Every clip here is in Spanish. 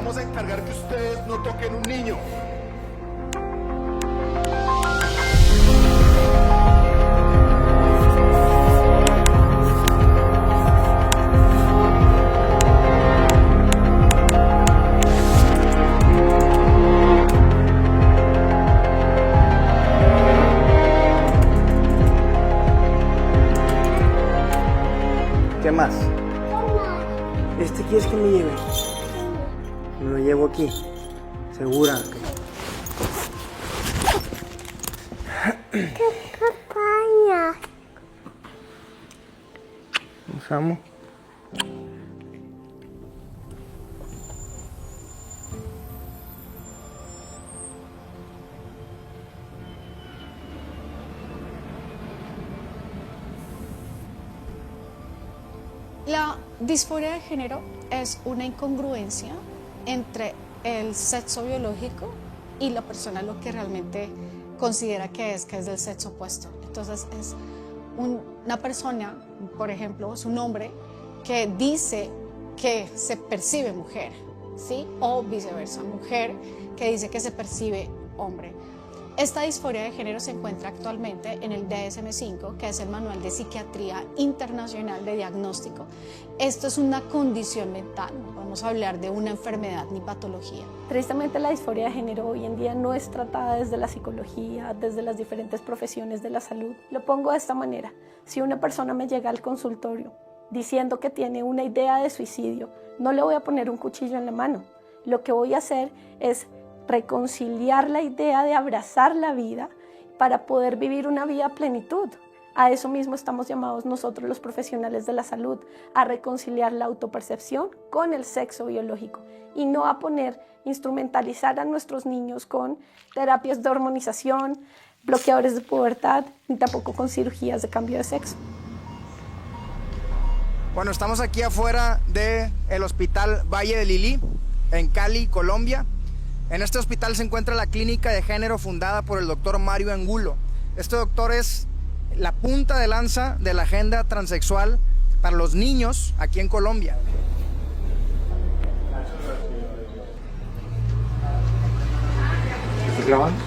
vamos a encargar que ustedes no toquen un niño. ¿Qué más? ¿Este quieres que me lleve? Me lo llevo aquí. ¿Segura? ¡Qué papaya! Los amo. La disforia de género es una incongruencia entre el sexo biológico y la persona lo que realmente considera que es del sexo opuesto. Entonces es una persona, por ejemplo, es un hombre que dice que se percibe mujer, ¿sí? O viceversa, mujer que dice que se percibe hombre. Esta disforia de género se encuentra actualmente en el DSM-5, que es el Manual de Psiquiatría Internacional de Diagnóstico. Esto es una condición mental, no vamos a hablar de una enfermedad ni patología. Tristemente la disforia de género hoy en día no es tratada desde la psicología, desde las diferentes profesiones de la salud. Lo pongo de esta manera: si una persona me llega al consultorio diciendo que tiene una idea de suicidio, no le voy a poner un cuchillo en la mano. Lo que voy a hacer es reconciliar la idea de abrazar la vida para poder vivir una vida a plenitud. A eso mismo estamos llamados nosotros los profesionales de la salud, a reconciliar la autopercepción con el sexo biológico y no a instrumentalizar a nuestros niños con terapias de hormonización, bloqueadores de pubertad, ni tampoco con cirugías de cambio de sexo. Bueno, estamos aquí afuera del Hospital Valle de Lili, en Cali, Colombia. En este hospital se encuentra la clínica de género fundada por el doctor Mario Angulo. Este doctor es la punta de lanza de la agenda transexual para los niños aquí en Colombia. ¿Estás grabando?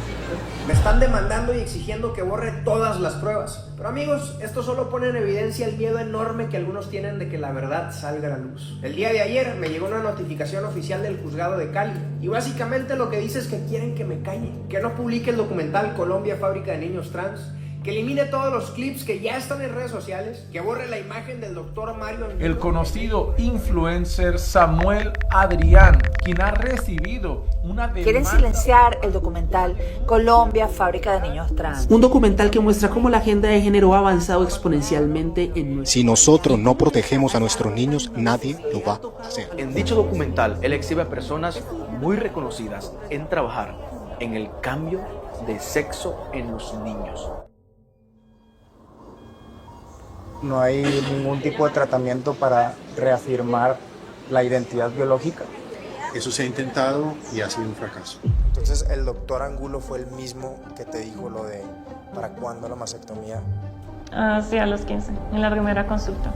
Me están demandando y exigiendo que borre todas las pruebas. Pero amigos, esto solo pone en evidencia el miedo enorme que algunos tienen de que la verdad salga a la luz. El día de ayer me llegó una notificación oficial del juzgado de Cali y básicamente lo que dice es que quieren que me calle, que no publique el documental Colombia, Fábrica de Niños Trans, que elimine todos los clips que ya están en redes sociales, que borre la imagen del doctor Mario Angulo. El conocido influencer Samuel Adrián, quien ha recibido una demanda. Quieren silenciar el documental Colombia, Fábrica de Niños Trans. Un documental que muestra cómo la agenda de género ha avanzado exponencialmente en nuestro... Si nosotros no protegemos a nuestros niños, nadie lo va a hacer. En dicho documental, él exhibe a personas muy reconocidas en trabajar en el cambio de sexo en los niños. No hay ningún tipo de tratamiento para reafirmar la identidad biológica. Eso se ha intentado y ha sido un fracaso. Entonces, ¿el doctor Angulo fue el mismo que te dijo lo de para cuándo la mastectomía? Sí, a los 15, en la primera consulta.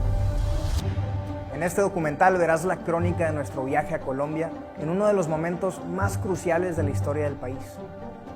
En este documental verás la crónica de nuestro viaje a Colombia en uno de los momentos más cruciales de la historia del país.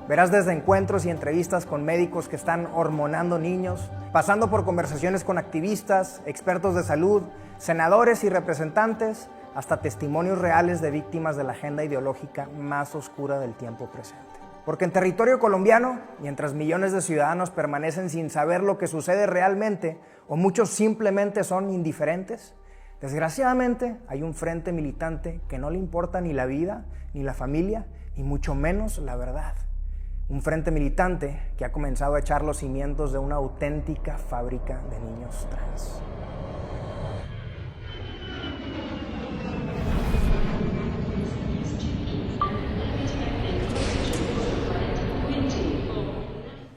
Verás desde encuentros y entrevistas con médicos que están hormonando niños, pasando por conversaciones con activistas, expertos de salud, senadores y representantes, hasta testimonios reales de víctimas de la agenda ideológica más oscura del tiempo presente. Porque en territorio colombiano, mientras millones de ciudadanos permanecen sin saber lo que sucede realmente, o muchos simplemente son indiferentes, desgraciadamente hay un frente militante que no le importa ni la vida, ni la familia, ni mucho menos la verdad. Un frente militante que ha comenzado a echar los cimientos de una auténtica fábrica de niños trans.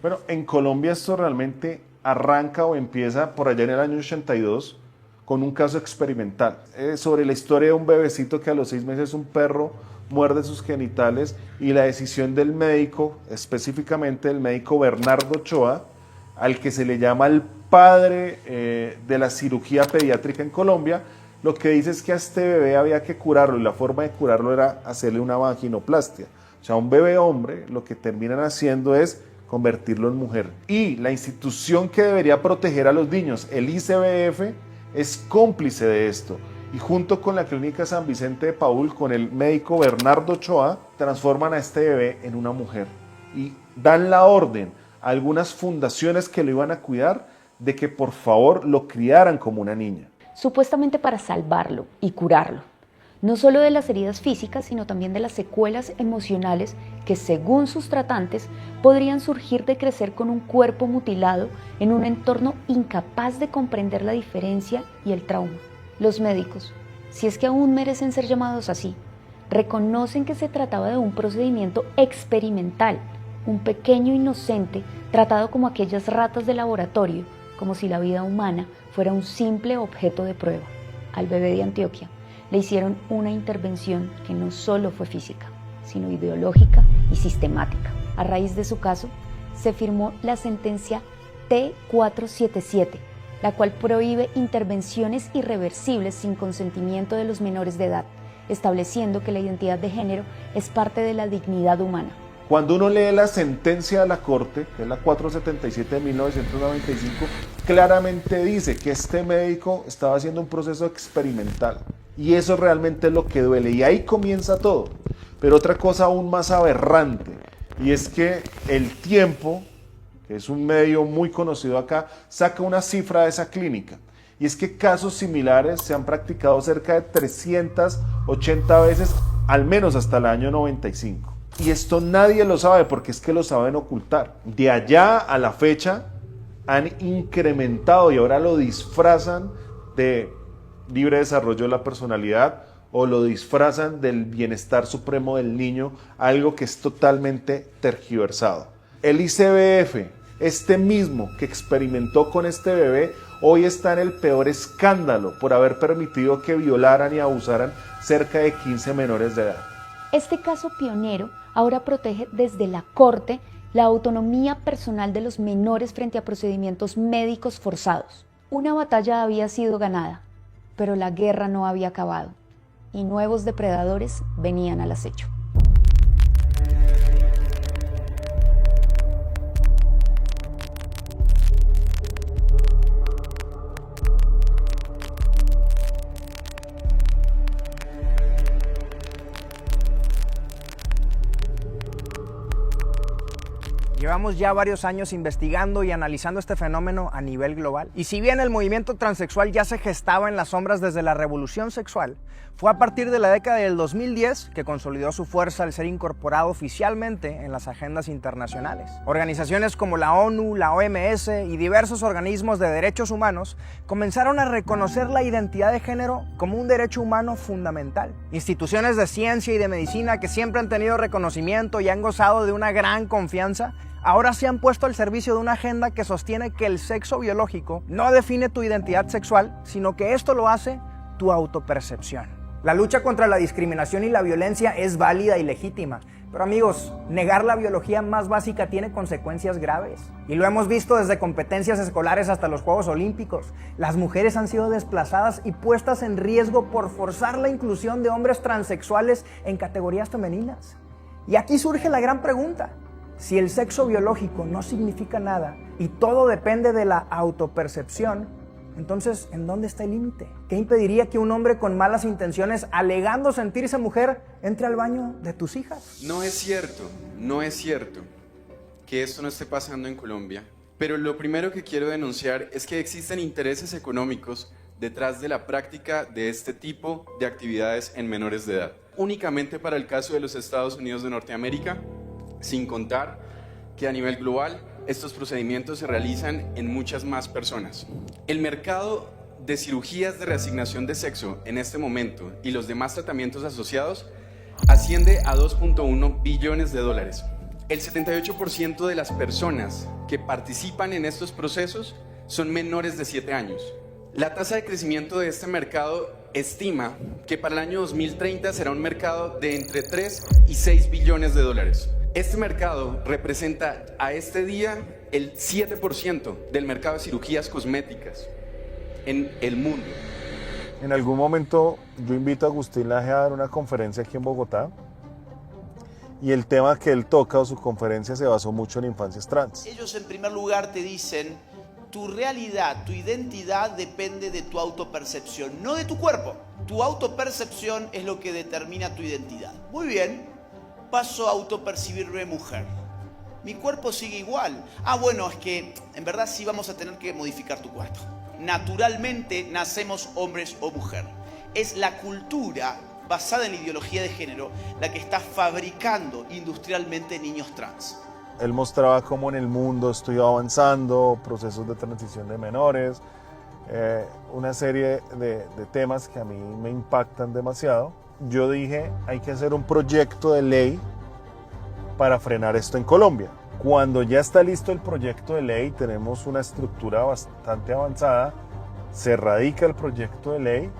Bueno, en Colombia esto realmente arranca o empieza por allá en el año 82 con un caso experimental sobre la historia de un bebecito que a los 6 meses un perro muerde sus genitales y la decisión del médico, específicamente el médico Bernardo Ochoa, al que se le llama el padre de la cirugía pediátrica en Colombia, lo que dice es que a este bebé había que curarlo y la forma de curarlo era hacerle una vaginoplastia. O sea, un bebé hombre lo que terminan haciendo es convertirlo en mujer. Y la institución que debería proteger a los niños, el ICBF, es cómplice de esto. Y junto con la Clínica San Vicente de Paúl, con el médico Bernardo Ochoa, transforman a este bebé en una mujer. Y dan la orden a algunas fundaciones que lo iban a cuidar de que por favor lo criaran como una niña. Supuestamente para salvarlo y curarlo, no solo de las heridas físicas, sino también de las secuelas emocionales que, según sus tratantes, podrían surgir de crecer con un cuerpo mutilado en un entorno incapaz de comprender la diferencia y el trauma. Los médicos, si es que aún merecen ser llamados así, reconocen que se trataba de un procedimiento experimental, un pequeño inocente tratado como aquellas ratas de laboratorio, como si la vida humana fuera un simple objeto de prueba. Al bebé de Antioquia le hicieron una intervención que no solo fue física, sino ideológica y sistemática. A raíz de su caso, se firmó la sentencia T477, la cual prohíbe intervenciones irreversibles sin consentimiento de los menores de edad, estableciendo que la identidad de género es parte de la dignidad humana. Cuando uno lee la sentencia de la Corte, que es la 477 de 1995, claramente dice que este médico estaba haciendo un proceso experimental. Y eso realmente es lo que duele. Y ahí comienza todo. Pero otra cosa aún más aberrante, y es que El Tiempo, que es un medio muy conocido acá, saca una cifra de esa clínica. Y es que casos similares se han practicado cerca de 380 veces, al menos hasta el año 95. Y esto nadie lo sabe porque es que lo saben ocultar. De allá a la fecha han incrementado y ahora lo disfrazan de libre desarrollo de la personalidad o lo disfrazan del bienestar supremo del niño, algo que es totalmente tergiversado. El ICBF, este mismo que experimentó con este bebé, hoy está en el peor escándalo por haber permitido que violaran y abusaran cerca de 15 menores de edad. Este caso pionero ahora protege desde la Corte la autonomía personal de los menores frente a procedimientos médicos forzados. Una batalla había sido ganada, pero la guerra no había acabado y nuevos depredadores venían al acecho. Llevamos ya varios años investigando y analizando este fenómeno a nivel global. Y si bien el movimiento transexual ya se gestaba en las sombras desde la revolución sexual, fue a partir de la década del 2010 que consolidó su fuerza al ser incorporado oficialmente en las agendas internacionales. Organizaciones como la ONU, la OMS y diversos organismos de derechos humanos comenzaron a reconocer la identidad de género como un derecho humano fundamental. Instituciones de ciencia y de medicina que siempre han tenido reconocimiento y han gozado de una gran confianza, ahora se han puesto al servicio de una agenda que sostiene que el sexo biológico no define tu identidad sexual, sino que esto lo hace tu autopercepción. La lucha contra la discriminación y la violencia es válida y legítima, pero amigos, negar la biología más básica tiene consecuencias graves. Y lo hemos visto desde competencias escolares hasta los Juegos Olímpicos. Las mujeres han sido desplazadas y puestas en riesgo por forzar la inclusión de hombres transexuales en categorías femeninas. Y aquí surge la gran pregunta. Si el sexo biológico no significa nada y todo depende de la autopercepción, entonces, ¿en dónde está el límite? ¿Qué impediría que un hombre con malas intenciones, alegando sentirse mujer, entre al baño de tus hijas? No es cierto que esto no esté pasando en Colombia, pero lo primero que quiero denunciar es que existen intereses económicos detrás de la práctica de este tipo de actividades en menores de edad. Únicamente para el caso de los Estados Unidos de Norteamérica, sin contar que a nivel global estos procedimientos se realizan en muchas más personas. El mercado de cirugías de reasignación de sexo en este momento y los demás tratamientos asociados asciende a 2.1 billones de dólares. El 78% de las personas que participan en estos procesos son menores de 7 años. La tasa de crecimiento de este mercado estima que para el año 2030 será un mercado de entre 3 y 6 billones de dólares. Este mercado representa a este día el 7% del mercado de cirugías cosméticas en el mundo. En algún momento yo invito a Agustín Laje a dar una conferencia aquí en Bogotá y el tema que él toca o su conferencia se basó mucho en infancias trans. Ellos en primer lugar te dicen, tu realidad, tu identidad depende de tu autopercepción, no de tu cuerpo. Tu autopercepción es lo que determina tu identidad. Muy bien, paso a autopercibirme mujer. Mi cuerpo sigue igual. Bueno, es que en verdad sí vamos a tener que modificar tu cuerpo. Naturalmente nacemos hombres o mujer. Es la cultura basada en la ideología de género la que está fabricando industrialmente niños trans. Él mostraba cómo en el mundo estoy avanzando, procesos de transición de menores, una serie de temas que a mí me impactan demasiado. Yo dije, hay que hacer un proyecto de ley para frenar esto en Colombia. Cuando ya está listo el proyecto de ley, tenemos una estructura bastante avanzada, se radica el proyecto de ley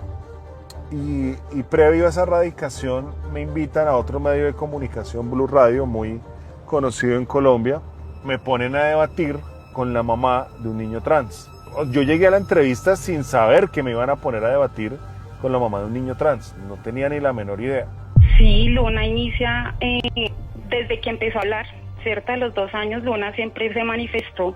y previo a esa radicación me invitan a otro medio de comunicación, Blue Radio, muy conocido en Colombia, me ponen a debatir con la mamá de un niño trans. Yo llegué a la entrevista sin saber que me iban a poner a debatir con la mamá de un niño trans, no tenía ni la menor idea. Sí, Luna inicia desde que empezó a hablar, ¿cierto? A los 2 años Luna siempre se manifestó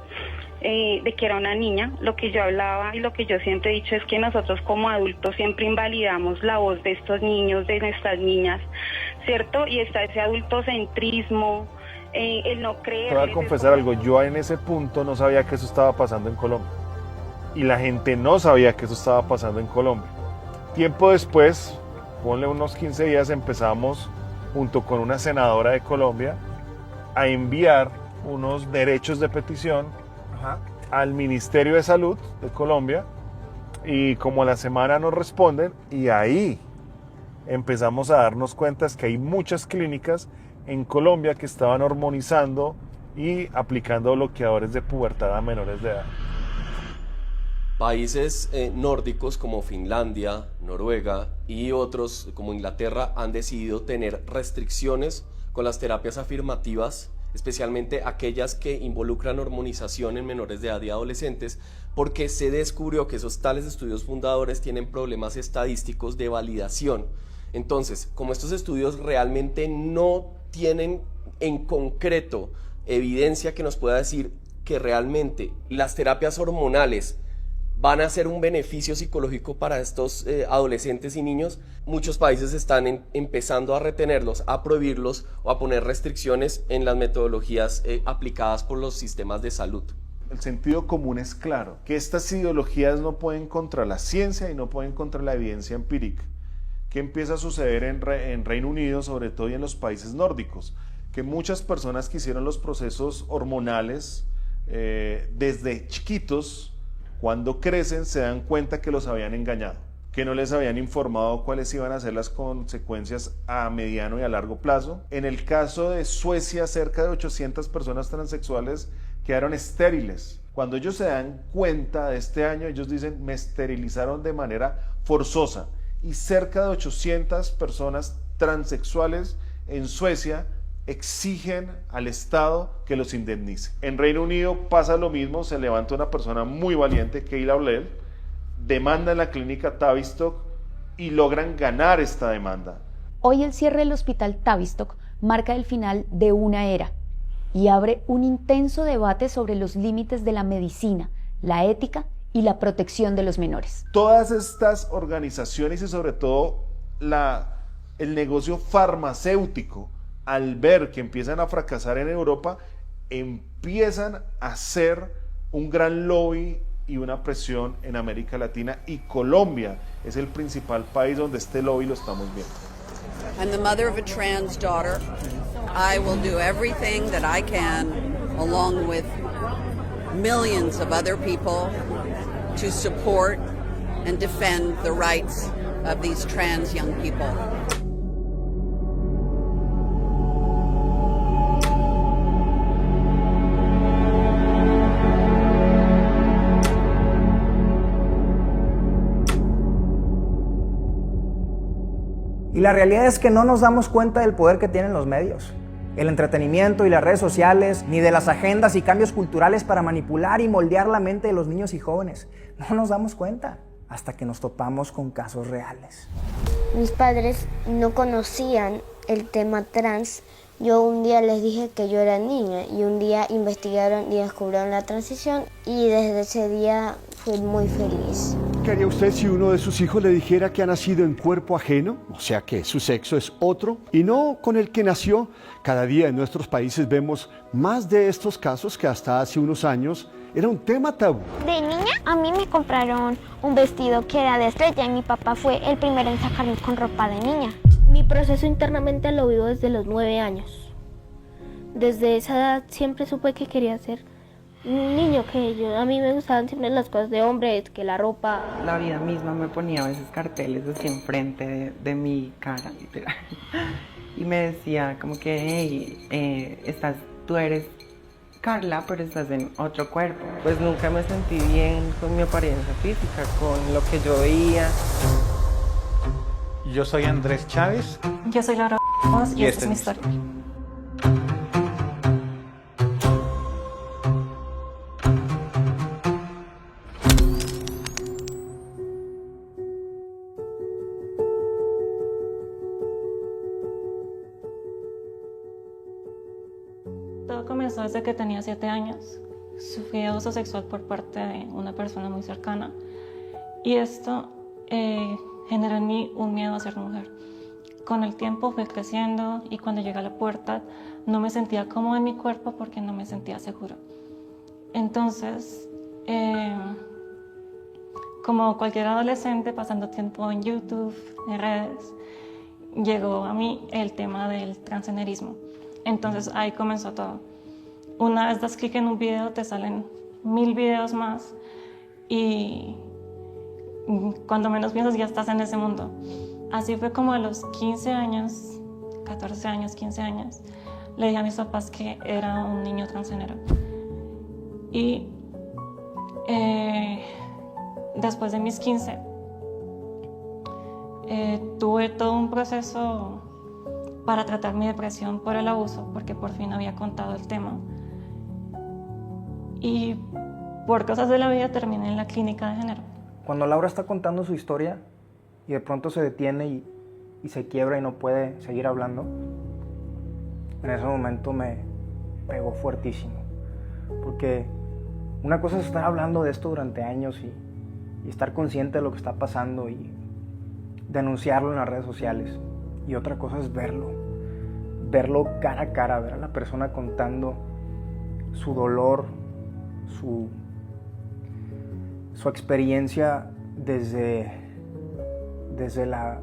de que era una niña. Lo que yo hablaba y lo que yo siempre he dicho es que nosotros como adultos siempre invalidamos la voz de estos niños, de nuestras niñas, ¿cierto? Y está ese adultocentrismo, el no creer. Voy a confesar algo, yo en ese punto no sabía que eso estaba pasando en Colombia y la gente no sabía que eso estaba pasando en Colombia. Tiempo después, ponle unos 15 días, empezamos junto con una senadora de Colombia a enviar unos derechos de petición al Ministerio de Salud de Colombia y como a la semana nos responden y ahí empezamos a darnos cuenta que hay muchas clínicas en Colombia que estaban hormonizando y aplicando bloqueadores de pubertad a menores de edad. Países nórdicos como Finlandia, Noruega y otros como Inglaterra han decidido tener restricciones con las terapias afirmativas, especialmente aquellas que involucran hormonización en menores de edad y adolescentes, porque se descubrió que esos tales estudios fundadores tienen problemas estadísticos de validación. Entonces, como estos estudios realmente no tienen en concreto evidencia que nos pueda decir que realmente las terapias hormonales van a ser un beneficio psicológico para estos adolescentes y niños, muchos países están empezando a retenerlos, a prohibirlos o a poner restricciones en las metodologías aplicadas por los sistemas de salud. El sentido común es claro, que estas ideologías no pueden contra la ciencia y no pueden contra la evidencia empírica. ¿Qué empieza a suceder en Reino Unido, sobre todo y en los países nórdicos? Que muchas personas que hicieron los procesos hormonales desde chiquitos, cuando crecen se dan cuenta que los habían engañado, que no les habían informado cuáles iban a ser las consecuencias a mediano y a largo plazo. En el caso de Suecia, cerca de 800 personas transexuales quedaron estériles. Cuando ellos se dan cuenta de este año, ellos dicen, me esterilizaron de manera forzosa. Y cerca de 800 personas transexuales en Suecia exigen al Estado que los indemnice. En Reino Unido pasa lo mismo, se levanta una persona muy valiente, Kayla Bled, demanda en la clínica Tavistock y logran ganar esta demanda. Hoy el cierre del hospital Tavistock marca el final de una era y abre un intenso debate sobre los límites de la medicina, la ética y la protección de los menores. Todas estas organizaciones y sobre todo el negocio farmacéutico, al ver que empiezan a fracasar en Europa, empiezan a hacer un gran lobby y una presión en América Latina, y Colombia es el principal país donde este lobby lo estamos viendo. I'm the mother of a trans daughter. I will do everything that I can, along with millions of other people, to support and defend the rights of these trans young people. Y la realidad es que no nos damos cuenta del poder que tienen los medios, el entretenimiento y las redes sociales, ni de las agendas y cambios culturales para manipular y moldear la mente de los niños y jóvenes. No nos damos cuenta. hasta que nos topamos con casos reales. Mis padres no conocían el tema trans. Yo un día les dije que yo era niña y un día investigaron y descubrieron la transición y desde ese día fui muy feliz. ¿Qué haría usted si uno de sus hijos le dijera que ha nacido en cuerpo ajeno? O sea que su sexo es otro y no con el que nació. Cada día en nuestros países vemos más de estos casos que hasta hace unos años era un tema tabú. De niña a mí me compraron un vestido que era de estrella y mi papá fue el primero en sacarme con ropa de niña. Mi proceso internamente lo vivo desde los 9 años. Desde esa edad siempre supe que quería ser un niño, a mí me gustaban siempre las cosas de hombres, que la ropa. La vida misma me ponía a veces carteles así enfrente de mi cara, literal. Y me decía como que, hey, tú eres Carla, pero estás en otro cuerpo. Pues nunca me sentí bien con mi apariencia física, con lo que yo veía. Yo soy Andrés Chávez. Yo soy Laura y esta es mi historia. Todo comenzó desde que tenía 7 años. Sufrí abuso sexual por parte de una persona muy cercana y esto generó en mí un miedo a ser mujer. Con el tiempo fui creciendo y cuando llegué a la pubertad no me sentía cómoda en mi cuerpo porque no me sentía segura. Entonces, como cualquier adolescente pasando tiempo en YouTube, en redes, llegó a mí el tema del transgenerismo. Entonces ahí comenzó todo. Una vez das clic en un video te salen 1000 videos más y cuando menos piensas ya estás en ese mundo. Así fue como a los 15 años, 14 años, 15 años, le dije a mis papás que era un niño transgénero. Y después de mis 15, tuve todo un proceso para tratar mi depresión por el abuso, porque por fin había contado el tema. Y por cosas de la vida terminé en la clínica de género. Cuando Laura está contando su historia y de pronto se detiene y se quiebra y no puede seguir hablando, en ese momento me pegó fuertísimo. Porque una cosa es estar hablando de esto durante años y estar consciente de lo que está pasando y denunciarlo en las redes sociales. Y otra cosa es verlo cara a cara, ver a la persona contando su dolor, su experiencia desde la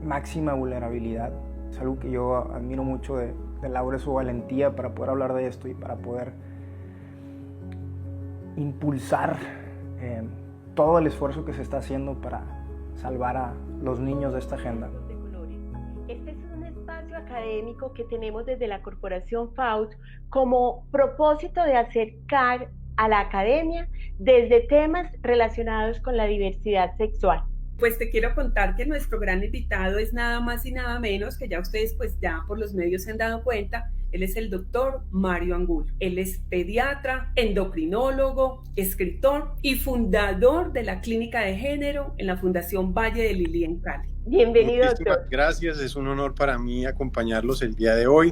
máxima vulnerabilidad. Es algo que yo admiro mucho de Laura, su valentía para poder hablar de esto y para poder impulsar todo el esfuerzo que se está haciendo para salvar a los niños de esta agenda. Este es un espacio académico que tenemos desde la Corporación FAUT como propósito de acercar a la academia desde temas relacionados con la diversidad sexual. Pues te quiero contar que nuestro gran invitado es nada más y nada menos, que ya ustedes pues ya por los medios se han dado cuenta, él es el doctor Mario Angulo. Él es pediatra, endocrinólogo, escritor y fundador de la Clínica de Género en la Fundación Valle de Lili en Cali. Bienvenido, Muchísimas doctor. gracias, es un honor para mí acompañarlos el día de hoy.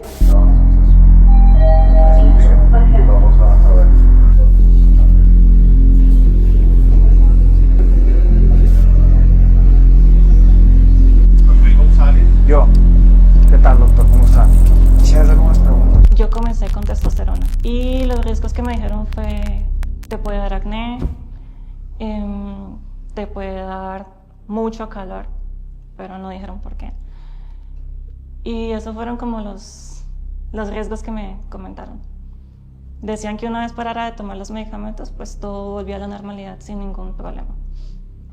Yo, ¿qué tal, doctor? ¿Cómo está? Quisiera hacer unas preguntas. Yo comencé con testosterona y los riesgos que me dijeron fue te puede dar acné, te puede dar mucho calor, pero no dijeron por qué. Y esos fueron como los riesgos que me comentaron. Decían que una vez parara de tomar los medicamentos, pues todo volvía a la normalidad sin ningún problema.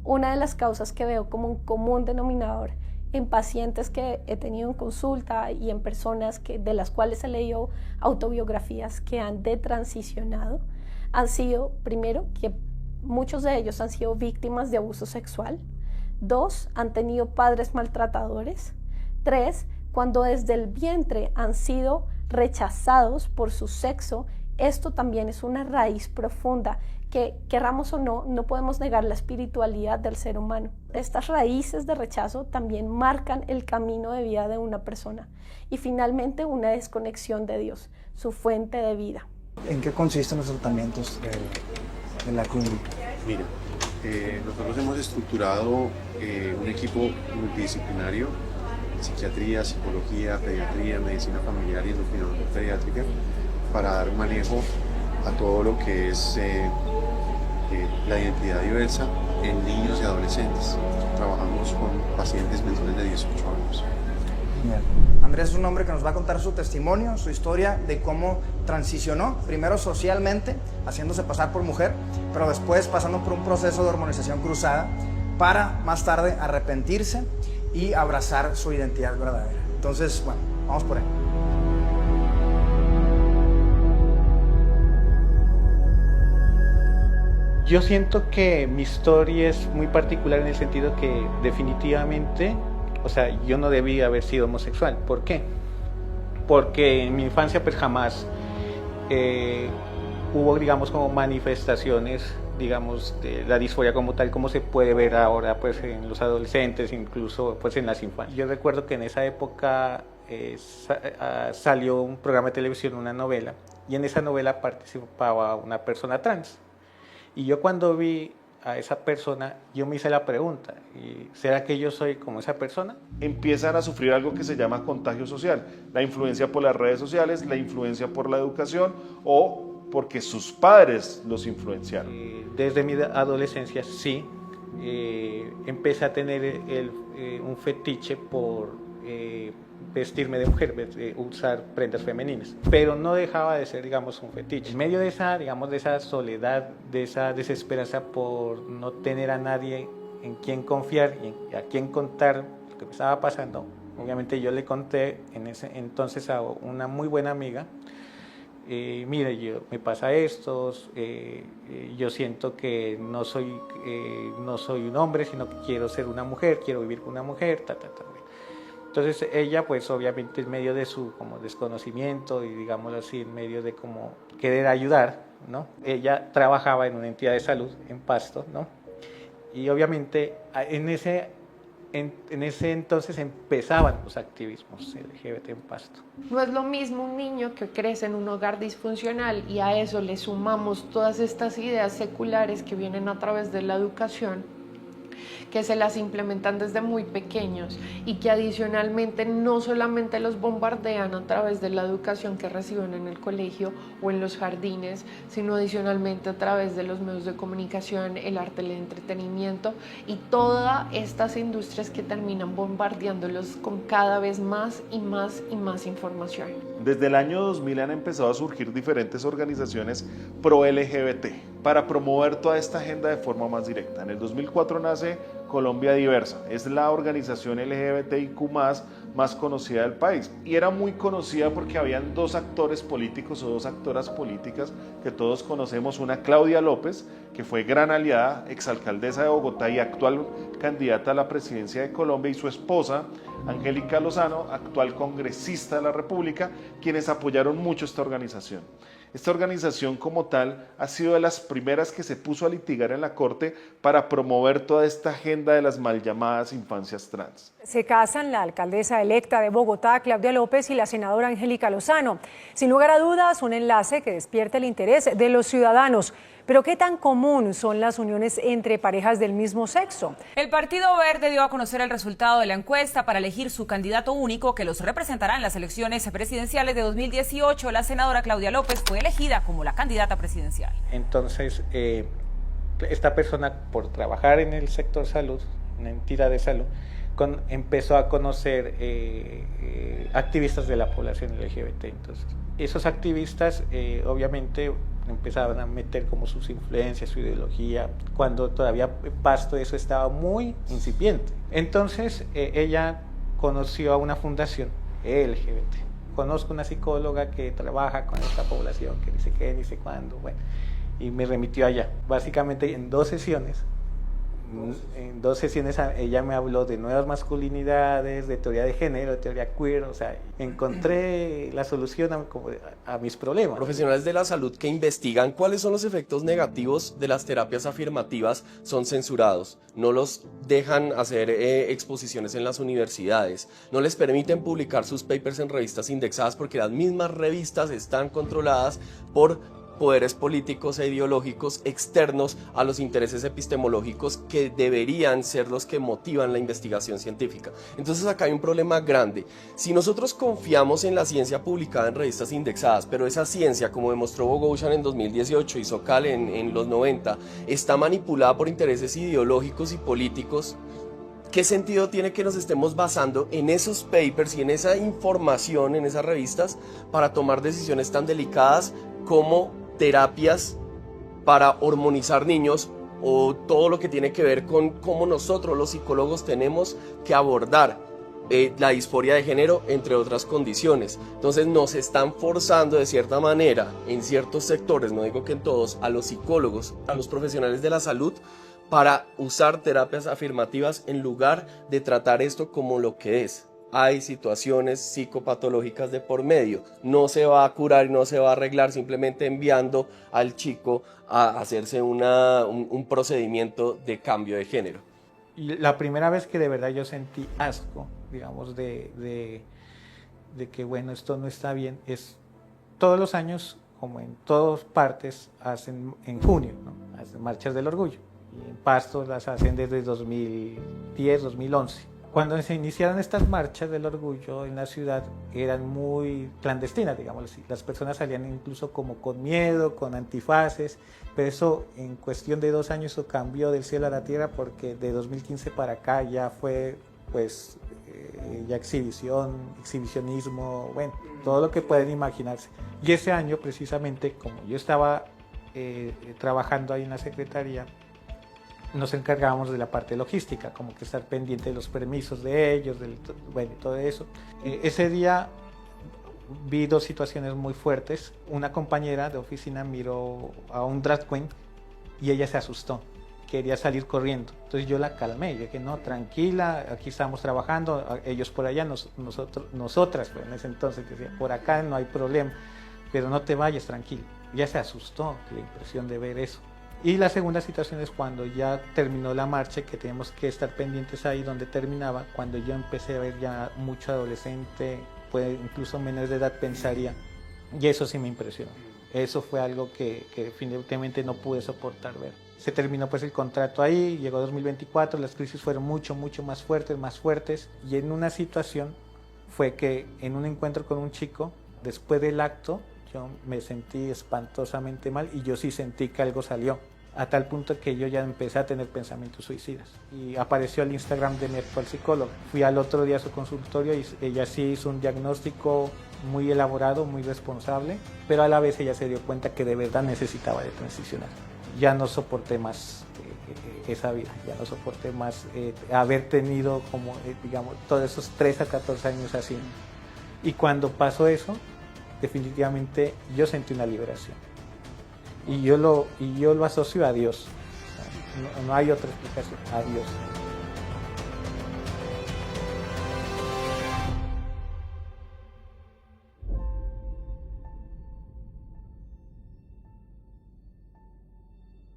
Una de las causas que veo como un común denominador en pacientes que he tenido en consulta y en personas de las cuales he leído autobiografías que han detransicionado, han sido, primero, que muchos de ellos han sido víctimas de abuso sexual. 2, han tenido padres maltratadores. 3, cuando desde el vientre han sido rechazados por su sexo esto también es una raíz profunda que, querramos o no, no podemos negar la espiritualidad del ser humano. Estas raíces de rechazo también marcan el camino de vida de una persona y finalmente una desconexión de Dios, su fuente de vida. ¿En qué consisten los tratamientos de la clínica? Mira, nosotros hemos estructurado un equipo multidisciplinario, psiquiatría, psicología, pediatría, medicina familiar y endocrinología pediátrica, para dar manejo a todo lo que es la identidad diversa en niños y adolescentes. Trabajamos con pacientes menores de 18 años. Bien. Andrés es un hombre que nos va a contar su testimonio, su historia de cómo transicionó, primero socialmente, haciéndose pasar por mujer, pero después pasando por un proceso de hormonización cruzada para más tarde arrepentirse y abrazar su identidad verdadera. Entonces, bueno, vamos por ahí. Yo siento que mi historia es muy particular en el sentido que definitivamente, o sea, yo no debía haber sido homosexual. ¿Por qué? Porque en mi infancia pues jamás hubo, digamos, como manifestaciones, digamos, de la disforia como tal, como se puede ver ahora pues en los adolescentes, incluso pues en las infancias. Yo recuerdo que en esa época salió un programa de televisión, una novela, y en esa novela participaba una persona trans. Y yo cuando vi a esa persona, yo me hice la pregunta, ¿será que yo soy como esa persona? Empiezan a sufrir algo que se llama contagio social, la influencia por las redes sociales, la influencia por la educación o porque sus padres los influenciaron. Desde mi adolescencia sí, empecé a tener un fetiche por vestirme de mujer, usar prendas femeninas, pero no dejaba de ser, digamos, un fetiche. En medio de esa, digamos, de esa soledad, de esa desesperanza por no tener a nadie en quien confiar y a quien contar lo que me estaba pasando, obviamente yo le conté en ese entonces a una muy buena amiga, mire, me pasa esto, yo siento que no soy un hombre, sino que quiero ser una mujer, quiero vivir con una mujer, Entonces ella, pues obviamente en medio de su como desconocimiento y digámoslo así, en medio de como querer ayudar, ¿no? Ella trabajaba en una entidad de salud en Pasto, ¿no? Y obviamente en ese entonces empezaban los activismos LGBT en Pasto. No es lo mismo un niño que crece en un hogar disfuncional y a eso le sumamos todas estas ideas seculares que vienen a través de la educación, que se las implementan desde muy pequeños y que adicionalmente no solamente los bombardean a través de la educación que reciben en el colegio o en los jardines, sino adicionalmente a través de los medios de comunicación, el arte, el entretenimiento y todas estas industrias que terminan bombardeándolos con cada vez más y más y más información. Desde el año 2000 han empezado a surgir diferentes organizaciones pro-LGBT para promover toda esta agenda de forma más directa. En el 2004 nace Colombia Diversa, es la organización LGBTIQ+, más conocida del país y era muy conocida porque habían dos actores políticos o dos actoras políticas que todos conocemos, una Claudia López, que fue gran aliada, exalcaldesa de Bogotá y actual candidata a la presidencia de Colombia, y su esposa, Angélica Lozano, actual congresista de la República, quienes apoyaron mucho esta organización. Esta organización como tal ha sido de las primeras que se puso a litigar en la Corte para promover toda esta agenda de las mal llamadas infancias trans. Se casan la alcaldesa electa de Bogotá, Claudia López, y la senadora Angélica Lozano. Sin lugar a dudas, un enlace que despierta el interés de los ciudadanos. Pero ¿qué tan común son las uniones entre parejas del mismo sexo? El Partido Verde dio a conocer el resultado de la encuesta para elegir su candidato único que los representará en las elecciones presidenciales de 2018. La senadora Claudia López fue elegida como la candidata presidencial. Entonces, esta persona, por trabajar en el sector salud, una entidad de salud, empezó a conocer activistas de la población LGBT. Entonces, esos activistas obviamente empezaban a meter como sus influencias, su ideología, cuando todavía Pasto eso estaba muy incipiente. Entonces ella conoció a una fundación LGBT. Conozco una psicóloga que trabaja con esta población, que dice qué, dice cuándo, bueno, y me remitió allá. Básicamente en 2 sesiones En 2 sesiones ella me habló de nuevas masculinidades, de teoría de género, de teoría queer, o sea, encontré la solución a mis problemas. Profesionales de la salud que investigan cuáles son los efectos negativos de las terapias afirmativas son censurados, no los dejan hacer exposiciones en las universidades, no les permiten publicar sus papers en revistas indexadas porque las mismas revistas están controladas por poderes políticos e ideológicos externos a los intereses epistemológicos que deberían ser los que motivan la investigación científica. Entonces acá hay un problema grande. Si nosotros confiamos en la ciencia publicada en revistas indexadas, pero esa ciencia, como demostró Boghossian en 2018 y Sokal en los 90, está manipulada por intereses ideológicos y políticos, ¿qué sentido tiene que nos estemos basando en esos papers y en esa información, en esas revistas, para tomar decisiones tan delicadas como terapias para hormonizar niños o todo lo que tiene que ver con cómo nosotros los psicólogos tenemos que abordar la disforia de género, entre otras condiciones? Entonces nos están forzando de cierta manera, en ciertos sectores, no digo que en todos, a los psicólogos, a los profesionales de la salud, para usar terapias afirmativas en lugar de tratar esto como lo que es. Hay situaciones psicopatológicas de por medio, no se va a curar y no se va a arreglar simplemente enviando al chico a hacerse un procedimiento de cambio de género. Y la primera vez que de verdad yo sentí asco, digamos, de que bueno, esto no está bien, es todos los años, como en todas partes, hacen en junio, ¿no? Hacen marchas del orgullo, y en Pasto las hacen desde 2010, 2011. Cuando se iniciaron estas marchas del orgullo en la ciudad eran muy clandestinas, digamos así. Las personas salían incluso como con miedo, con antifaces, pero eso en cuestión de 2 años eso cambió del cielo a la tierra, porque de 2015 para acá ya fue pues ya exhibicionismo, bueno, todo lo que pueden imaginarse. Y ese año precisamente, como yo estaba trabajando ahí en la secretaría, nos encargábamos de la parte logística, como que estar pendiente de los permisos de ellos, bueno, todo eso. Ese día vi 2 situaciones muy fuertes. Una compañera de oficina miró a un drag queen y ella se asustó, quería salir corriendo. Entonces yo la calmé y dije, no, tranquila, aquí estamos trabajando, ellos por allá, nosotras, pero en ese entonces decía, por acá no hay problema, pero no te vayas, tranquilo. Ya se asustó, la impresión de ver eso. Y la segunda situación es cuando ya terminó la marcha, que tenemos que estar pendientes ahí donde terminaba, cuando yo empecé a ver ya mucho adolescente, pues incluso menores de edad pensaría, y eso sí me impresionó. Eso fue algo que definitivamente no pude soportar ver. Se terminó pues el contrato ahí, llegó 2024, las crisis fueron mucho más fuertes, y en una situación fue que en un encuentro con un chico, después del acto, yo me sentí espantosamente mal y yo sí sentí que algo salió, a tal punto que yo ya empecé a tener pensamientos suicidas. Y apareció el Instagram de mi actual psicóloga. Fui al otro día a su consultorio y ella sí hizo un diagnóstico muy elaborado, muy responsable, pero a la vez ella se dio cuenta que de verdad necesitaba de transicionar. Ya no soporté más esa vida, ya no soporté más haber tenido como, digamos, todos esos 3 a 14 años así. Y cuando pasó eso, definitivamente yo sentí una liberación y yo lo asocio a Dios, no hay otra explicación, a Dios.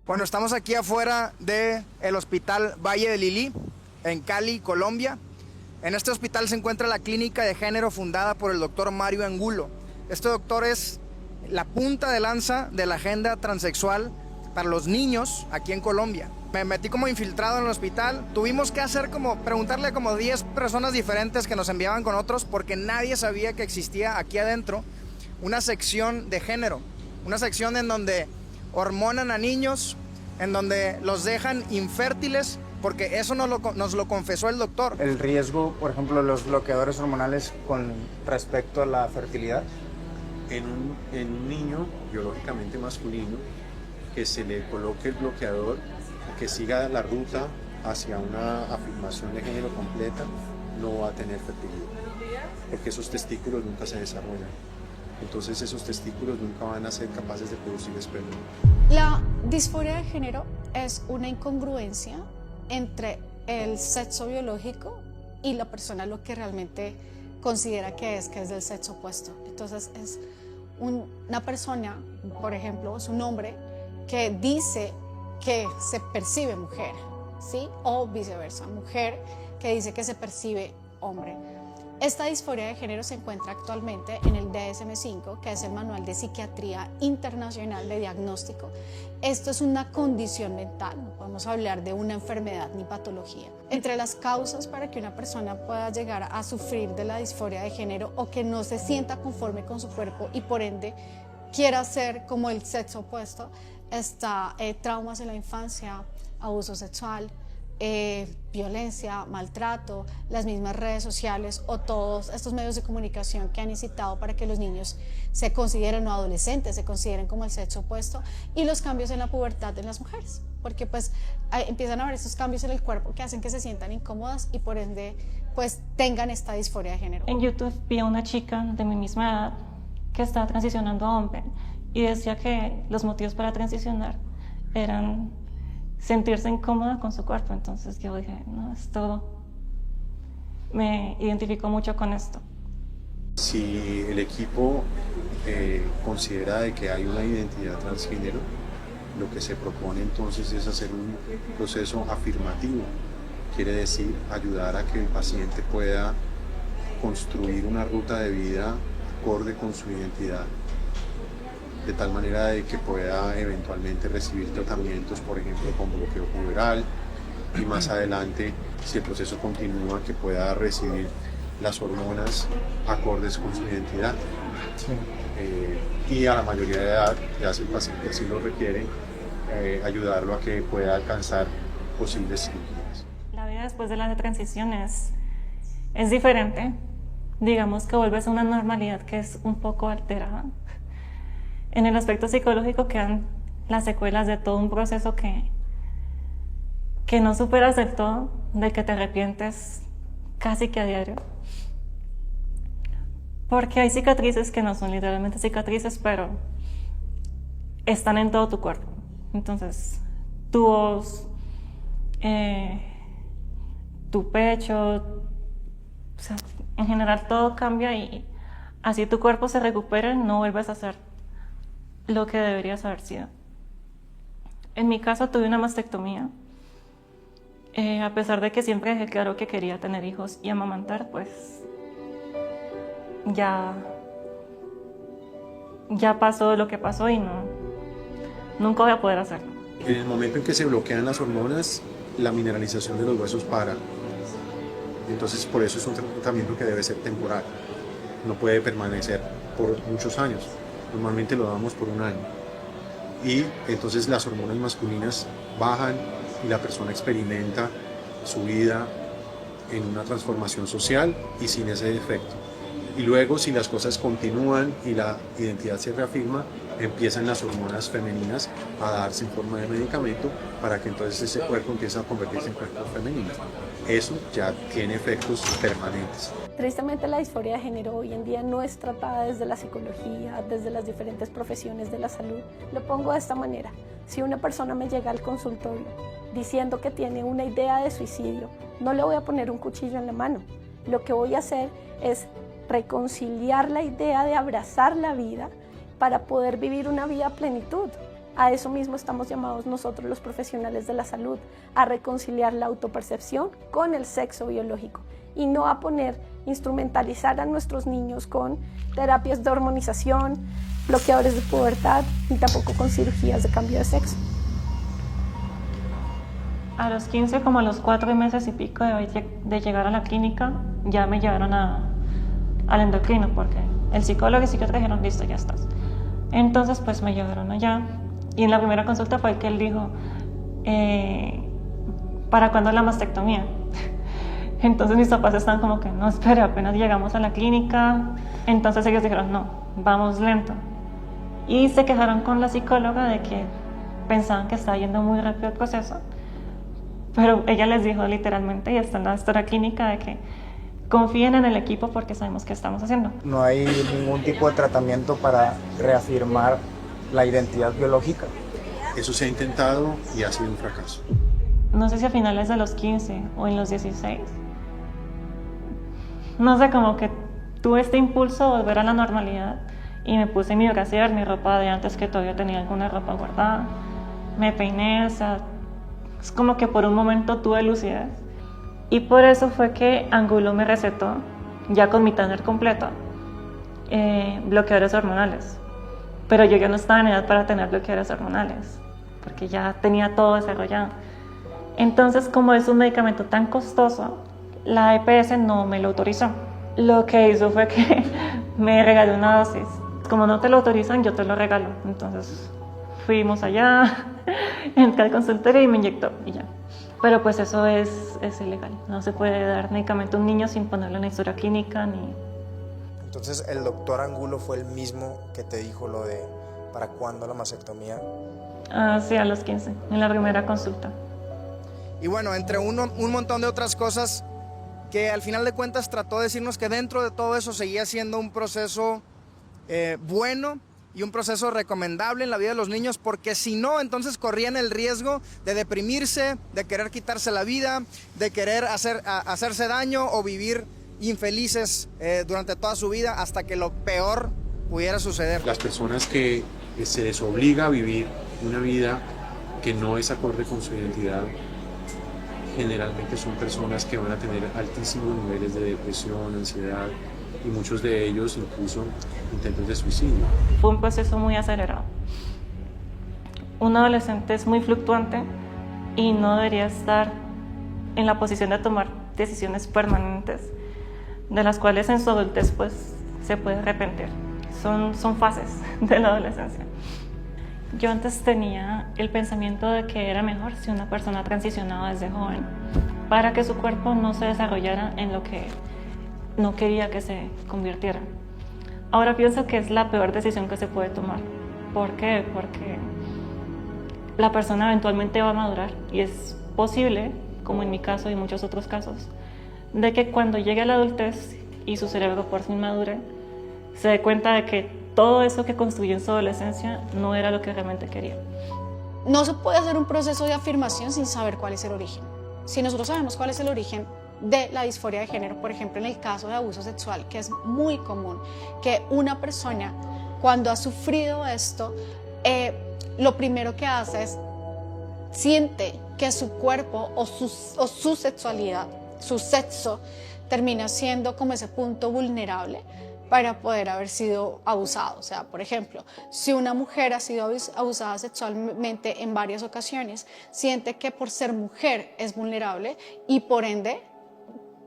Bueno, estamos aquí afuera del Hospital Valle de Lili, en Cali, Colombia. En este hospital se encuentra la clínica de género fundada por el doctor Mario Angulo. Este doctor es la punta de lanza de la agenda transexual para los niños aquí en Colombia. Me metí como infiltrado en el hospital. Tuvimos que preguntarle a como 10 personas diferentes que nos enviaban con otros, porque nadie sabía que existía aquí adentro una sección de género. Una sección en donde hormonan a niños, en donde los dejan infértiles, porque eso nos lo confesó el doctor. El riesgo, por ejemplo, de los bloqueadores hormonales con respecto a la fertilidad. En un niño biológicamente masculino, que se le coloque el bloqueador, que siga la ruta hacia una afirmación de género completa, no va a tener fertilidad, porque esos testículos nunca se desarrollan. Entonces esos testículos nunca van a ser capaces de producir esperma. La disforia de género es una incongruencia entre el sexo biológico y la persona lo que realmente considera que es del sexo opuesto. Entonces es una persona, por ejemplo, es un hombre que dice que se percibe mujer, ¿sí? O viceversa, mujer que dice que se percibe hombre. Esta disforia de género se encuentra actualmente en el DSM-5, que es el Manual de Psiquiatría Internacional de Diagnóstico. Esto es una condición mental, no podemos hablar de una enfermedad ni patología. Entre las causas para que una persona pueda llegar a sufrir de la disforia de género o que no se sienta conforme con su cuerpo y por ende quiera ser como el sexo opuesto, está traumas en la infancia, abuso sexual, violencia, maltrato, las mismas redes sociales o todos estos medios de comunicación que han incitado para que los niños se consideren, o adolescentes se consideren como el sexo opuesto, y los cambios en la pubertad en las mujeres, porque pues empiezan a haber estos cambios en el cuerpo que hacen que se sientan incómodas y por ende pues tengan esta disforia de género. En YouTube vi a una chica de mi misma edad que estaba transicionando a hombre y decía que los motivos para transicionar eran sentirse incómoda con su cuerpo. Entonces yo dije, no, esto me identifico mucho con esto. Si el equipo considera de que hay una identidad transgénero, lo que se propone entonces es hacer un proceso afirmativo. Quiere decir ayudar a que el paciente pueda construir una ruta de vida acorde con su identidad, de tal manera de que pueda eventualmente recibir tratamientos, por ejemplo, con bloqueo puberal, y más adelante, si el proceso continúa, que pueda recibir las hormonas acordes con su identidad. Sí. Y a la mayoría de edad, ya si el paciente así lo requiere, ayudarlo a que pueda alcanzar posibles cirugías. La vida después de la transición es diferente. Digamos que vuelves a una normalidad que es un poco alterada. En el aspecto psicológico quedan las secuelas de todo un proceso que no superas del todo, de que te arrepientes casi que a diario. Porque hay cicatrices que no son literalmente cicatrices, pero están en todo tu cuerpo. Entonces, tu voz, tu pecho, o sea, en general todo cambia y así tu cuerpo se recupera, no vuelves a ser lo que deberías haber sido. En mi caso tuve una mastectomía. A pesar de que siempre dejé claro que quería tener hijos y amamantar, pues ya pasó lo que pasó y nunca voy a poder hacerlo. En el momento en que se bloquean las hormonas, la mineralización de los huesos para. Entonces por eso es un tratamiento que debe ser temporal. No puede permanecer por muchos años. Normalmente lo damos por un año. Y entonces las hormonas masculinas bajan y la persona experimenta su vida en una transformación social y sin ese defecto. Y luego, si las cosas continúan y la identidad se reafirma, empiezan las hormonas femeninas a darse en forma de medicamento para que entonces ese cuerpo empiece a convertirse en cuerpo femenino. Eso ya tiene efectos permanentes. Tristemente, la disforia de género hoy en día no es tratada desde la psicología, desde las diferentes profesiones de la salud. Lo pongo de esta manera: si una persona me llega al consultorio diciendo que tiene una idea de suicidio, no le voy a poner un cuchillo en la mano. Lo que voy a hacer es reconciliar la idea de abrazar la vida para poder vivir una vida a plenitud. A eso mismo estamos llamados nosotros los profesionales de la salud, a reconciliar la autopercepción con el sexo biológico y no a instrumentalizar a nuestros niños con terapias de hormonización, bloqueadores de pubertad, ni tampoco con cirugías de cambio de sexo. A los 15, como a los 4 meses y pico de llegar a la clínica, ya me llevaron al endocrino, porque el psicólogo y psiquiatra dijeron, listo, ya estás. Entonces pues me llevaron allá y en la primera consulta fue que él dijo, ¿para cuándo la mastectomía? Entonces mis papás estaban como que, no, espere, apenas llegamos a la clínica. Entonces ellos dijeron, no, vamos lento. Y se quejaron con la psicóloga de que pensaban que estaba yendo muy rápido el proceso. Pero ella les dijo literalmente, y está en la historia clínica, de que confíen en el equipo porque sabemos qué estamos haciendo. No hay ningún tipo de tratamiento para reafirmar la identidad biológica. Eso se ha intentado y ha sido un fracaso. no sé si a finales de los 15 o en los 16, no sé, como que tuve este impulso de volver a la normalidad y me puse mi brasier, mi ropa de antes, que todavía tenía alguna ropa guardada, me peiné, o sea, es como que por un momento tuve lucidez. Y por eso fue que Angulo me recetó, ya con mi tanner completo, bloqueadores hormonales. Pero yo ya no estaba en edad para tener bloqueadores hormonales, porque ya tenía todo desarrollado. Entonces, como es un medicamento tan costoso, la EPS no me lo autorizó. Lo que hizo fue que me regaló una dosis. Como no te lo autorizan, yo te lo regalo. Entonces fuimos allá, entré al consultorio y me inyectó y ya. Pero pues eso es ilegal. No se puede dar medicamento a un niño sin ponerle una historia clínica ni... Entonces, ¿el doctor Angulo fue el mismo que te dijo lo de para cuándo la mastectomía? Sí, a los 15, en la primera consulta. Y bueno, entre un montón de otras cosas que al final de cuentas trató de decirnos que dentro de todo eso seguía siendo un proceso bueno y un proceso recomendable en la vida de los niños, porque si no, entonces corrían el riesgo de deprimirse, de querer quitarse la vida, de querer hacerse daño o vivir infelices durante toda su vida hasta que lo peor pudiera suceder. Las personas que se les obliga a vivir una vida que no es acorde con su identidad, generalmente son personas que van a tener altísimos niveles de depresión, ansiedad y muchos de ellos incluso intentos de suicidio. Fue un proceso muy acelerado. Un adolescente es muy fluctuante y no debería estar en la posición de tomar decisiones permanentes, de las cuales en su adultez pues se puede arrepentir. Son fases de la adolescencia. Yo antes tenía el pensamiento de que era mejor si una persona transicionaba desde joven para que su cuerpo no se desarrollara en lo que no quería que se convirtiera. Ahora pienso que es la peor decisión que se puede tomar. ¿Por qué? Porque la persona eventualmente va a madurar y es posible, como en mi caso y muchos otros casos, de que cuando llegue a la adultez y su cerebro por fin madure, se dé cuenta de que todo eso que construyó en su adolescencia no era lo que realmente quería. No se puede hacer un proceso de afirmación sin saber cuál es el origen. Si nosotros sabemos cuál es el origen de la disforia de género, por ejemplo en el caso de abuso sexual, que es muy común, que una persona cuando ha sufrido esto, lo primero que hace es siente que su cuerpo o su sexualidad, su sexo, termina siendo como ese punto vulnerable para poder haber sido abusado. O sea, por ejemplo, si una mujer ha sido abusada sexualmente en varias ocasiones, siente que por ser mujer es vulnerable y por ende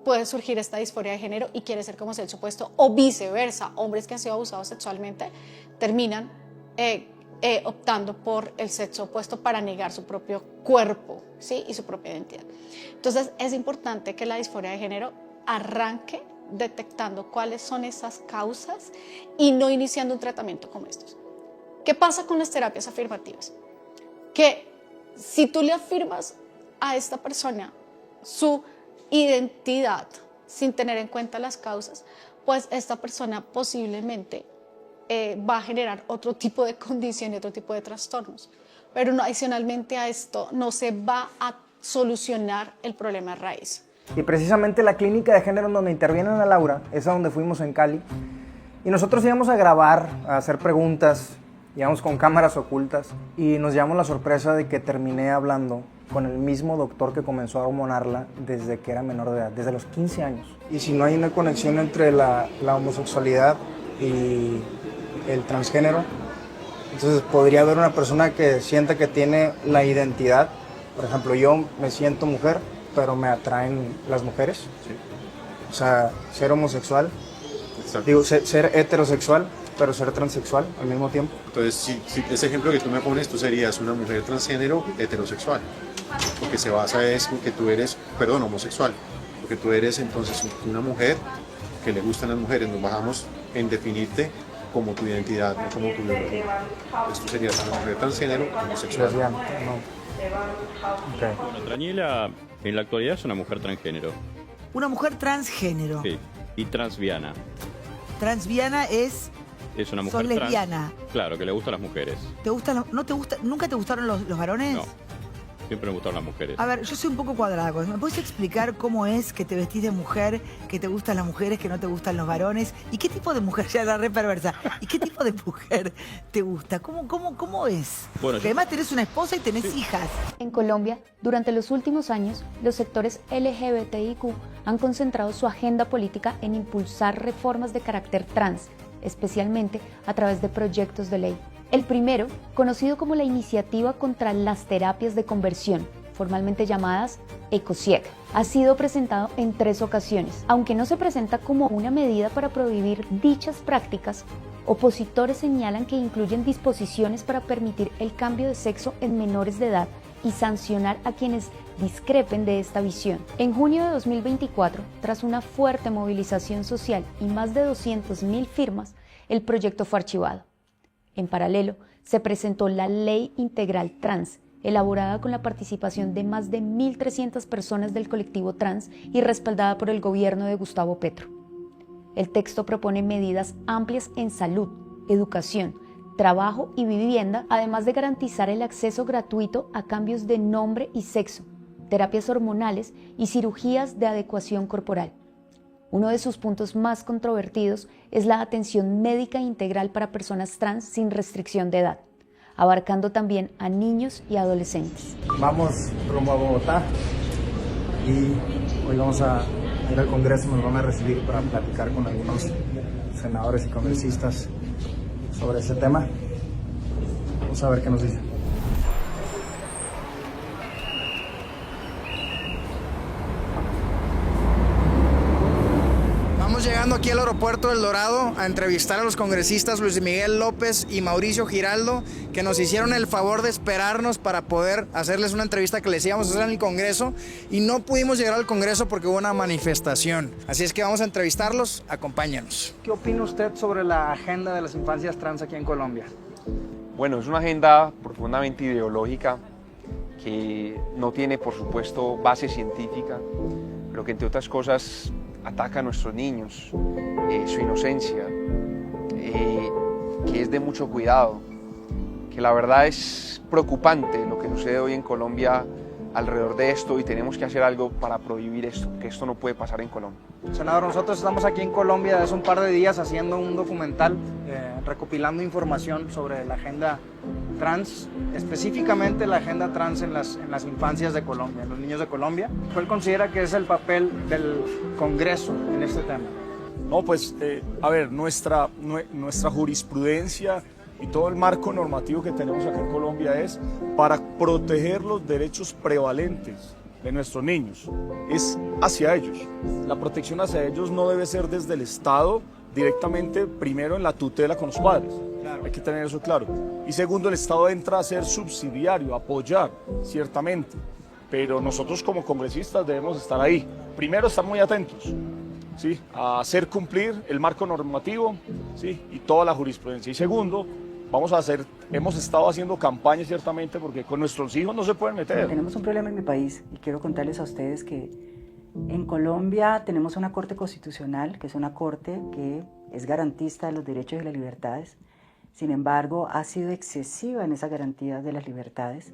puede surgir esta disforia de género y quiere ser como sexo opuesto, o viceversa, hombres que han sido abusados sexualmente terminan optando por el sexo opuesto para negar su propio cuerpo, ¿sí? Y su propia identidad. Entonces es importante que la disforia de género arranque detectando cuáles son esas causas y no iniciando un tratamiento como estos. ¿Qué pasa con las terapias afirmativas? Que si tú le afirmas a esta persona su identidad sin tener en cuenta las causas, pues esta persona posiblemente va a generar otro tipo de condición y otro tipo de trastornos. Pero adicionalmente a esto no se va a solucionar el problema de raíz. Y precisamente la clínica de género en donde intervienen a Laura es a donde fuimos en Cali. Y nosotros íbamos a grabar, a hacer preguntas, íbamos con cámaras ocultas y nos llevamos la sorpresa de que terminé hablando con el mismo doctor que comenzó a hormonarla desde que era menor de edad, desde los 15 años. Y si no hay una conexión entre la homosexualidad y el transgénero, entonces podría haber una persona que siente que tiene la identidad. Por ejemplo, yo me siento mujer, pero me atraen las mujeres. Sí. O sea, ser homosexual, digo, ser heterosexual, pero ser transexual al mismo tiempo. Entonces, si ese ejemplo que tú me pones, tú serías una mujer transgénero heterosexual, porque se basa es en que tú eres, homosexual, porque tú eres entonces una mujer que le gustan las mujeres. Nos bajamos en definirte como tu identidad, no como tu biología. Entonces tú serías una mujer transgénero homosexual. Lesbiana, no. Okay. Bueno, Traniela en la actualidad es una mujer transgénero. Una mujer transgénero. Sí, y transviana. Transviana es una mujer lesbiana. Claro, que le gustan las mujeres. ¿Te gustan? ¿No te gusta? ¿Nunca te gustaron los varones? No. Siempre me gustaron las mujeres. A ver, yo soy un poco cuadrada. ¿Me puedes explicar cómo es que te vestís de mujer, que te gustan las mujeres, que no te gustan los varones? ¿Y qué tipo de mujer? Ya la re perversa. ¿Y qué tipo de mujer te gusta? ¿Cómo es? Bueno, que además tenés una esposa y tenés hijas. En Colombia, durante los últimos años, los sectores LGBTIQ han concentrado su agenda política en impulsar reformas de carácter trans, especialmente a través de proyectos de ley. El primero, conocido como la Iniciativa contra las Terapias de Conversión, formalmente llamadas ECOSIEC, ha sido presentado en 3 ocasiones. Aunque no se presenta como una medida para prohibir dichas prácticas, opositores señalan que incluyen disposiciones para permitir el cambio de sexo en menores de edad y sancionar a quienes discrepen de esta visión. En junio de 2024, tras una fuerte movilización social y más de 200.000 firmas, el proyecto fue archivado. En paralelo, se presentó la Ley Integral Trans, elaborada con la participación de más de 1.300 personas del colectivo trans y respaldada por el gobierno de Gustavo Petro. El texto propone medidas amplias en salud, educación, trabajo y vivienda, además de garantizar el acceso gratuito a cambios de nombre y sexo, terapias hormonales y cirugías de adecuación corporal. Uno de sus puntos más controvertidos es la atención médica integral para personas trans sin restricción de edad, abarcando también a niños y adolescentes. Vamos rumbo a Bogotá y hoy vamos a ir al Congreso, nos van a recibir para platicar con algunos senadores y congresistas sobre este tema. Vamos a ver qué nos dicen. Llegando aquí al aeropuerto del Dorado a entrevistar a los congresistas Luis Miguel López y Mauricio Giraldo, que nos hicieron el favor de esperarnos para poder hacerles una entrevista que les íbamos a hacer en el Congreso, y no pudimos llegar al Congreso porque hubo una manifestación. Así es que vamos a entrevistarlos, acompáñanos. ¿Qué opina usted sobre la agenda de las infancias trans aquí en Colombia? Bueno, es una agenda profundamente ideológica que no tiene, por supuesto, base científica, pero que entre otras cosas ataca a nuestros niños, su inocencia, que es de mucho cuidado, que la verdad es preocupante lo que sucede hoy en Colombia alrededor de esto, y tenemos que hacer algo para prohibir esto, que esto no puede pasar en Colombia. Senador, nosotros estamos aquí en Colombia desde un par de días haciendo un documental, recopilando información sobre la agenda trans, específicamente la agenda trans en las infancias de Colombia, en los niños de Colombia. ¿Cuál considera que es el papel del Congreso en este tema? No, pues, a ver, nuestra jurisprudencia y todo el marco normativo que tenemos acá en Colombia es para proteger los derechos prevalentes de nuestros niños, es hacia ellos. La protección hacia ellos no debe ser desde el Estado directamente, primero en la tutela con los padres, claro. Hay que tener eso claro. Y segundo, el Estado entra a ser subsidiario, apoyar, ciertamente, pero nosotros como congresistas debemos estar ahí. Primero, estar muy atentos, ¿sí?, a hacer cumplir el marco normativo, ¿sí?, y toda la jurisprudencia. Y segundo, hemos estado haciendo campañas ciertamente porque con nuestros hijos no se pueden meter. Tenemos un problema en mi país y quiero contarles a ustedes que en Colombia tenemos una Corte Constitucional, que es una corte que es garantista de los derechos y las libertades. Sin embargo, ha sido excesiva en esa garantía de las libertades.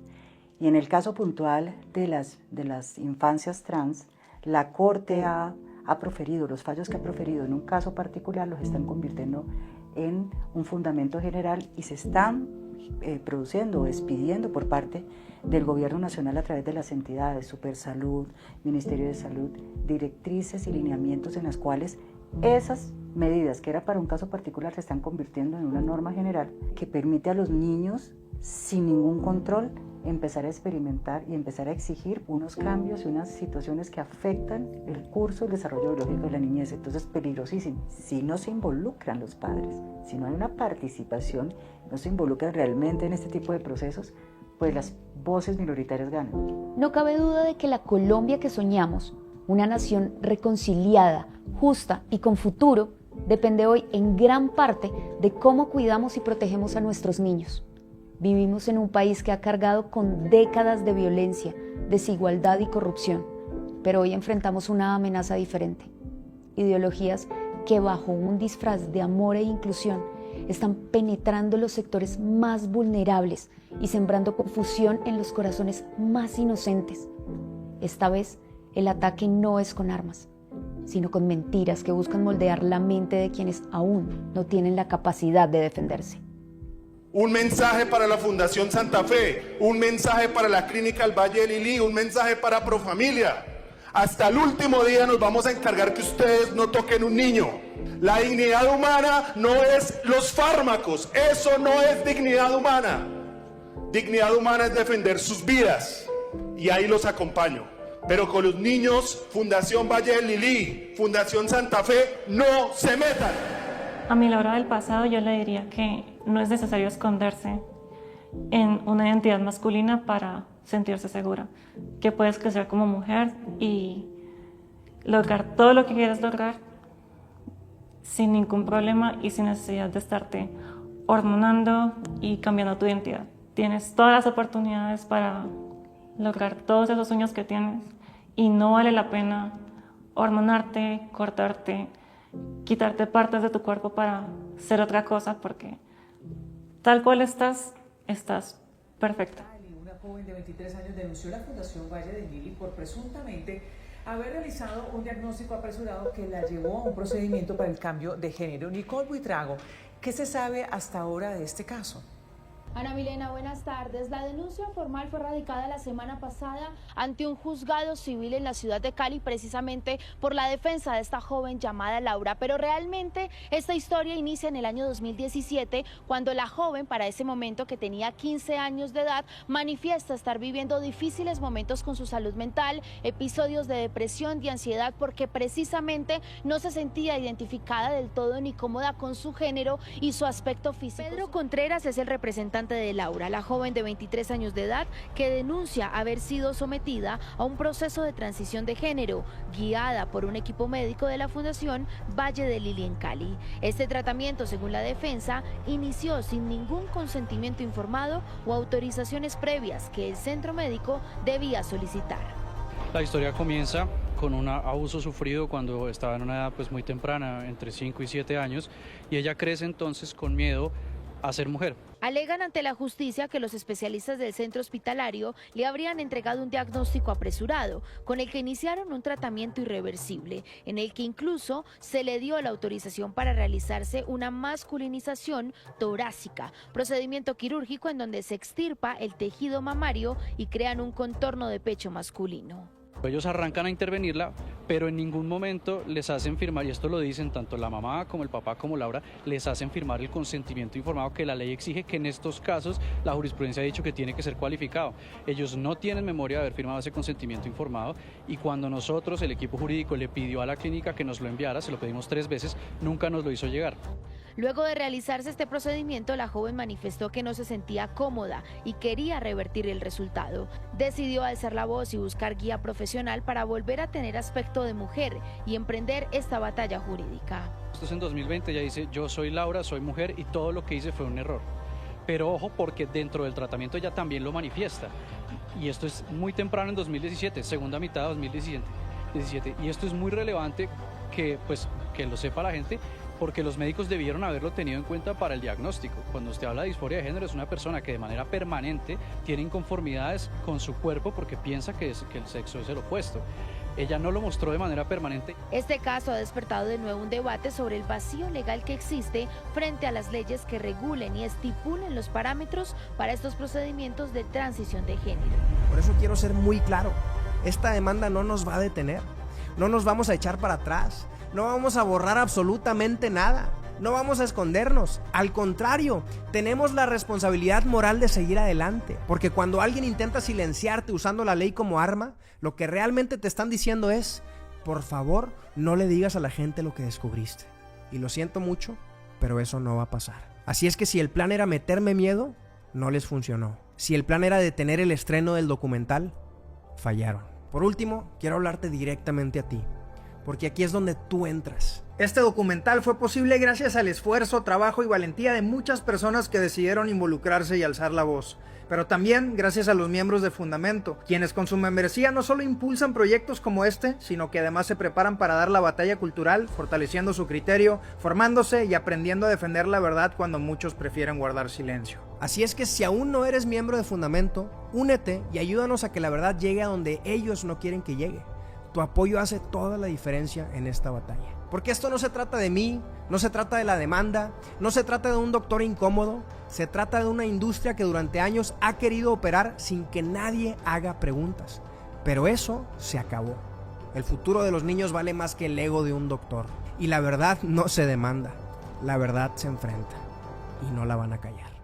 Y en el caso puntual de las infancias trans, la Corte ha proferido, los fallos que ha proferido en un caso particular los están convirtiendo en un fundamento general y se están produciendo o expidiendo por parte del Gobierno Nacional a través de las entidades, Supersalud, Ministerio de Salud, directrices y lineamientos en las cuales esas medidas que era para un caso particular se están convirtiendo en una norma general que permite a los niños sin ningún control empezar a experimentar y empezar a exigir unos cambios y unas situaciones que afectan el curso, el desarrollo biológico de la niñez. Entonces es peligrosísimo. Si no se involucran los padres, si no hay una participación, no se involucran realmente en este tipo de procesos, pues las voces minoritarias ganan. No cabe duda de que la Colombia que soñamos, una nación reconciliada, justa y con futuro, depende hoy en gran parte de cómo cuidamos y protegemos a nuestros niños. Vivimos en un país que ha cargado con décadas de violencia, desigualdad y corrupción, pero hoy enfrentamos una amenaza diferente. Ideologías que bajo un disfraz de amor e inclusión están penetrando los sectores más vulnerables y sembrando confusión en los corazones más inocentes. Esta vez, el ataque no es con armas, sino con mentiras que buscan moldear la mente de quienes aún no tienen la capacidad de defenderse. Un mensaje para la Fundación Santa Fe, un mensaje para la Clínica El Valle de Lili, un mensaje para Profamilia. Hasta el último día nos vamos a encargar que ustedes no toquen un niño. La dignidad humana no es los fármacos, eso no es dignidad humana. Dignidad humana es defender sus vidas y ahí los acompaño. Pero con los niños, Fundación Valle de Lili, Fundación Santa Fe, no se metan. A mi Laura del pasado yo le diría que no es necesario esconderse en una identidad masculina para sentirse segura, que puedes crecer como mujer y lograr todo lo que quieras lograr sin ningún problema y sin necesidad de estarte hormonando y cambiando tu identidad. Tienes todas las oportunidades para lograr todos esos sueños que tienes y no vale la pena hormonarte, cortarte, quitarte partes de tu cuerpo para ser otra cosa, porque tal cual estás perfecta. Una joven de 23 años denunció a la Fundación Valle de Lili por presuntamente haber realizado un diagnóstico apresurado que la llevó a un procedimiento para el cambio de género. Nicole Buitrago, ¿qué se sabe hasta ahora de este caso? Ana Milena, buenas tardes. La denuncia formal fue radicada la semana pasada ante un juzgado civil en la ciudad de Cali, precisamente por la defensa de esta joven llamada Laura. Pero realmente esta historia inicia en el año 2017, cuando la joven, para ese momento que tenía 15 años de edad, manifiesta estar viviendo difíciles momentos con su salud mental, episodios de depresión y ansiedad, porque precisamente no se sentía identificada del todo ni cómoda con su género y su aspecto físico. Pedro Contreras es el representante de Laura, la joven de 23 años de edad que denuncia haber sido sometida a un proceso de transición de género guiada por un equipo médico de la Fundación Valle de Lili en Cali. Este tratamiento, según la defensa, inició sin ningún consentimiento informado o autorizaciones previas que el centro médico debía solicitar. La historia comienza con un abuso sufrido cuando estaba en una edad muy temprana, entre 5 y 7 años, y ella crece entonces con miedo a ser mujer. Alegan ante la justicia que los especialistas del centro hospitalario le habrían entregado un diagnóstico apresurado, con el que iniciaron un tratamiento irreversible, en el que incluso se le dio la autorización para realizarse una masculinización torácica, procedimiento quirúrgico en donde se extirpa el tejido mamario y crean un contorno de pecho masculino. Ellos arrancan a intervenirla, pero en ningún momento les hacen firmar, y esto lo dicen tanto la mamá como el papá como Laura, les hacen firmar el consentimiento informado que la ley exige, que en estos casos la jurisprudencia ha dicho que tiene que ser cualificado. Ellos no tienen memoria de haber firmado ese consentimiento informado, y cuando nosotros, el equipo jurídico, le pidió a la clínica que nos lo enviara, se lo pedimos 3 veces, nunca nos lo hizo llegar. Luego de realizarse este procedimiento, la joven manifestó que no se sentía cómoda y quería revertir el resultado. Decidió alzar la voz y buscar guía profesional para volver a tener aspecto de mujer y emprender esta batalla jurídica. Esto es en 2020, ella dice, yo soy Laura, soy mujer y todo lo que hice fue un error. Pero ojo, porque dentro del tratamiento ella también lo manifiesta. Y esto es muy temprano en 2017, segunda mitad de 2017. Y esto es muy relevante que lo sepa la gente, porque los médicos debieron haberlo tenido en cuenta para el diagnóstico. Cuando usted habla de disforia de género, es una persona que de manera permanente tiene inconformidades con su cuerpo porque piensa que el sexo es el opuesto. Ella no lo mostró de manera permanente. Este caso ha despertado de nuevo un debate sobre el vacío legal que existe frente a las leyes que regulen y estipulen los parámetros para estos procedimientos de transición de género. Por eso quiero ser muy claro, esta demanda no nos va a detener, no nos vamos a echar para atrás. No vamos a borrar absolutamente nada, no vamos a escondernos, al contrario, tenemos la responsabilidad moral de seguir adelante, porque cuando alguien intenta silenciarte usando la ley como arma, lo que realmente te están diciendo es, por favor, no le digas a la gente lo que descubriste. Y lo siento mucho, pero eso no va a pasar. Así es que si el plan era meterme miedo, no les funcionó. Si el plan era detener el estreno del documental, fallaron. Por último, quiero hablarte directamente a ti. Porque aquí es donde tú entras. Este documental fue posible gracias al esfuerzo, trabajo y valentía de muchas personas que decidieron involucrarse y alzar la voz, pero también gracias a los miembros de Fundamento, quienes con su membresía no solo impulsan proyectos como este, sino que además se preparan para dar la batalla cultural, fortaleciendo su criterio, formándose y aprendiendo a defender la verdad cuando muchos prefieren guardar silencio. Así es que si aún no eres miembro de Fundamento, únete y ayúdanos a que la verdad llegue a donde ellos no quieren que llegue. Tu apoyo hace toda la diferencia en esta batalla. Porque esto no se trata de mí, no se trata de la demanda, no se trata de un doctor incómodo, se trata de una industria que durante años ha querido operar sin que nadie haga preguntas. Pero eso se acabó. El futuro de los niños vale más que el ego de un doctor. Y la verdad no se demanda, la verdad se enfrenta y no la van a callar.